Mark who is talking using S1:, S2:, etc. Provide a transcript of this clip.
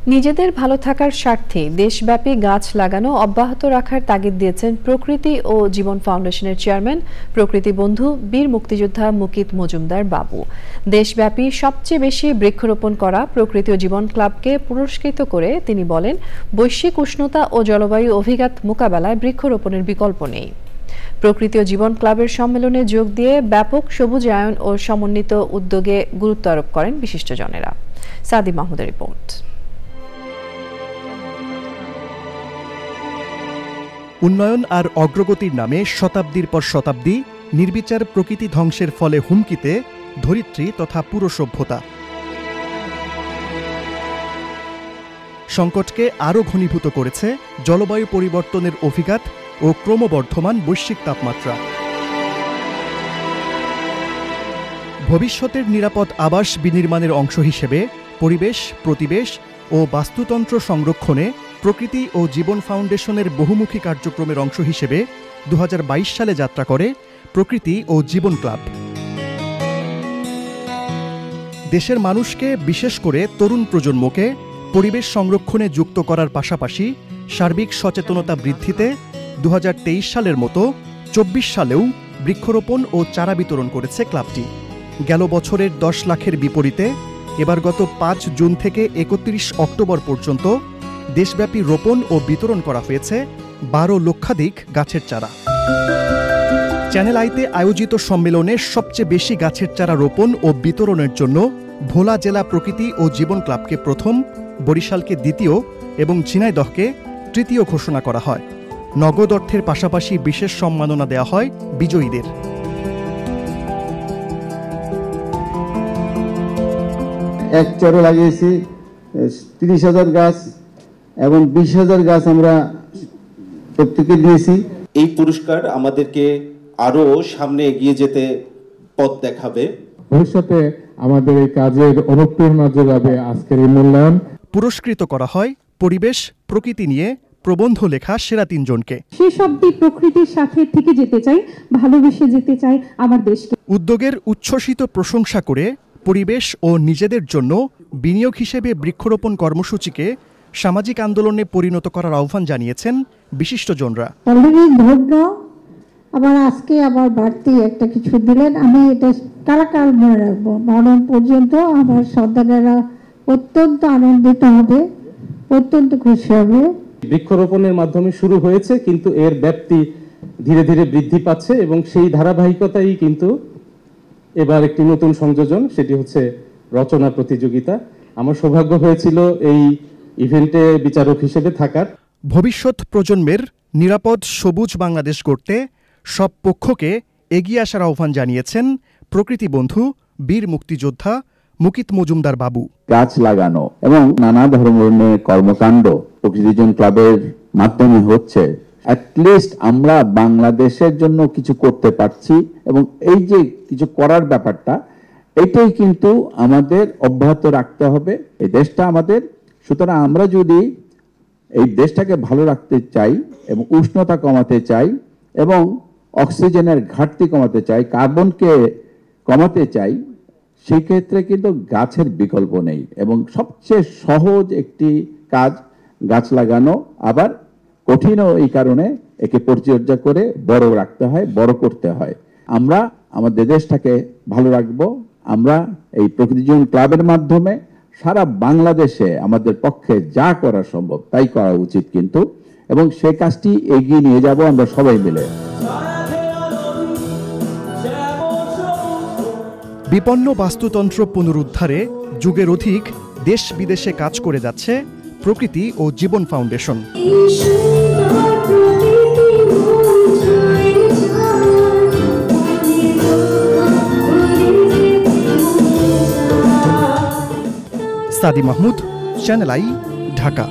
S1: নিজেদের ভালো থাকার স্বার্থে দেশব্যাপী গাছ লাগানো অব্যাহত রাখার তাগিদ দিয়েছেন প্রকৃতি ও জীবন ফাউন্ডেশনের চেয়ারম্যান প্রকৃতি বন্ধু বীর মুক্তিযোদ্ধা মুকিত মজুমদার বাবু। দেশব্যাপী সবচেয়ে বেশি বৃক্ষরোপণ করা প্রকৃতি ও জীবন ক্লাবকে পুরস্কৃত করে তিনি বলেন, বৈশ্বিক উষ্ণতা ও জলবায়ু অভিঘাত মোকাবেলায় বৃক্ষরোপণের বিকল্প নেই। প্রকৃতি ও জীবন ক্লাবের সম্মেলনে যোগ দিয়ে ব্যাপক সবুজায়ন ও সমন্বিত উদ্যোগে গুরুত্ব আরোপ করেন বিশিষ্টজনেরা। সাদি মাহমুদের রিপোর্ট।
S2: উন্নয়ন আর অগ্রগতির নামে শতাব্দীর পর শতাব্দী নির্বিচার প্রকৃতি ধ্বংসের ফলে হুমকিতে ধরিত্রী তথা পুরো সভ্যতা। সংকটকে আরও ঘনীভূত করেছে জলবায়ু পরিবর্তনের অভিঘাত ও ক্রমবর্ধমান বৈশ্বিক তাপমাত্রা। ভবিষ্যতের নিরাপদ আবাস বিনির্মাণের অংশ হিসেবে পরিবেশ, প্রতিবেশ ও বাস্তুতন্ত্র সংরক্ষণে প্রকৃতি ও জীবন ফাউন্ডেশনের বহুমুখী কার্যক্রমের অংশ হিসেবে 2022 সালে যাত্রা করে প্রকৃতি ও জীবন ক্লাব। দেশের মানুষকে, বিশেষ করে তরুণ প্রজন্মকে পরিবেশ সংরক্ষণে যুক্ত করার পাশাপাশি সার্বিক সচেতনতা বৃদ্ধিতে 2023 সালের মতো 24 সালেও বৃক্ষরোপণ ও চারা বিতরণ করেছে ক্লাবটি। গেল বছরের 10 লাখের বিপরীতে এবার গত 5 জুন থেকে 31 অক্টোবর পর্যন্ত দেশব্যাপী রোপণ ও বিতরণ করা হয়েছে 12 লক্ষাধিক গাছের চারা। চ্যানেল আইতে আয়োজিত সম্মেলনে সবচেয়ে বেশি গাছের চারা রোপণ ও বিতরণের জন্য ভোলা জেলা প্রকৃতি ও জীবন ক্লাবকে প্রথম, বরিশালকে দ্বিতীয় এবং ঝিনাইদহকে তৃতীয় ঘোষণা করা হয়। নগদ অর্থের পাশাপাশি বিশেষ সম্মাননা দেওয়া হয় বিজয়ীদের।
S3: এক চারা লাগিয়েছি 30,000 গাছ এবং 20,000 গাছ আমরা প্রত্যেকে দিয়েছি।
S4: এই পুরস্কার আমাদেরকে আরো সামনে এগিয়ে যেতে পথ দেখাবে।
S5: ভবিষ্যতে আমাদের এই কাজের অনুপ্রেরণা যোগাবে আজকের এই মূল্যায়ন।
S2: পুরস্কৃত করা হয় পরিবেশ, প্রকৃতি নিয়ে প্রবন্ধ লেখা সেরা 3 জনকে।
S6: সেই শব্দে প্রকৃতির সাথে থেকে যেতে চাই, ভালোবেসে যেতে চাই আমার দেশকে।
S2: উদ্যোগের উচ্ছ্বসিত প্রশংসা করে পরিবেশ ও নিজেদের জন্য বিনিয়োগ হিসেবে বৃক্ষরোপণ কর্মসূচিকে সামাজিক আন্দোলনে পরিণত করার আহ্বান জানিয়েছেন বিশিষ্টজনরা।
S6: অলরেডি ভোট দাও, আবার আজকে আবার বাড়তি একটা কিছু দিলেন, আমি এটা কালাকাল মনে রাখবো। মরণ পর্যন্ত আমার সন্তানেরা অত্যন্ত আনন্দিত হবে, অত্যন্ত খুশি হবে।
S7: বৃক্ষরোপণের মাধ্যমে শুরু হয়েছে, কিন্তু এর ব্যাপ্তি ধীরে ধীরে বৃদ্ধি পাচ্ছে এবং সেই ধারাবাহিকতাই কিন্তু এবার একটি নতুন সংযোজন, সেটি হচ্ছে রচনা প্রতিযোগিতা। আমার সৌভাগ্য হয়েছিল এই ইভেন্টে বিচারক হিসেবে থাকার।
S2: ভবিষ্যৎ প্রজন্মের নিরাপদ সবুজ বাংলাদেশ গড়তে সব পক্ষকে এগিয়ে আসার আহ্বান জানিয়েছেন প্রকৃতি বন্ধু বীর মুক্তিযোদ্ধা মুকিত মজুমদার বাবু।
S3: গাছ লাগানো এবং নানা ধরনের কর্মকাণ্ড প্রকৃতিজন ক্লাবের মাধ্যমে হচ্ছে। অ্যাটলিস্ট আমরা বাংলাদেশের জন্য কিছু করতে পারছি এবং এই যে কিছু করার ব্যাপারটা, এটাই কিন্তু আমাদের অব্যাহত রাখতে হবে। এই দেশটা আমাদের, সুতরাং আমরা যদি এই দেশটাকে ভালো রাখতে চাই এবং উষ্ণতা কমাতে চাই এবং অক্সিজেনের ঘাটতি কমাতে চাই, কার্বনকে কমাতে চাই, সেই ক্ষেত্রে কিন্তু গাছের বিকল্প নেই এবং সবচেয়ে সহজ একটি কাজ গাছ লাগানো। আবার কঠিনও এই কারণে একে পরিচর্যা করে বড় রাখতে হয়, বড় করতে হয়। আমরা আমাদের দেশটাকে ভালো রাখবো। আমরা এই প্রকৃতিজন ক্লাবের মাধ্যমে সারা বাংলাদেশে আমাদের পক্ষে যা করা সম্ভব তাই করা উচিত কিন্তু, এবং সেই কাজটি এগিয়ে নিয়ে যাব আমরা সবাই মিলে।
S2: বিপন্ন বাস্তুতন্ত্র পুনরুদ্ধারে যুগের অধিক দেশ বিদেশে কাজ করে যাচ্ছে প্রকৃতি ও জীবন ফাউন্ডেশন। সাদি মাহমুদ, চ্যানেল আই, ঢাকা।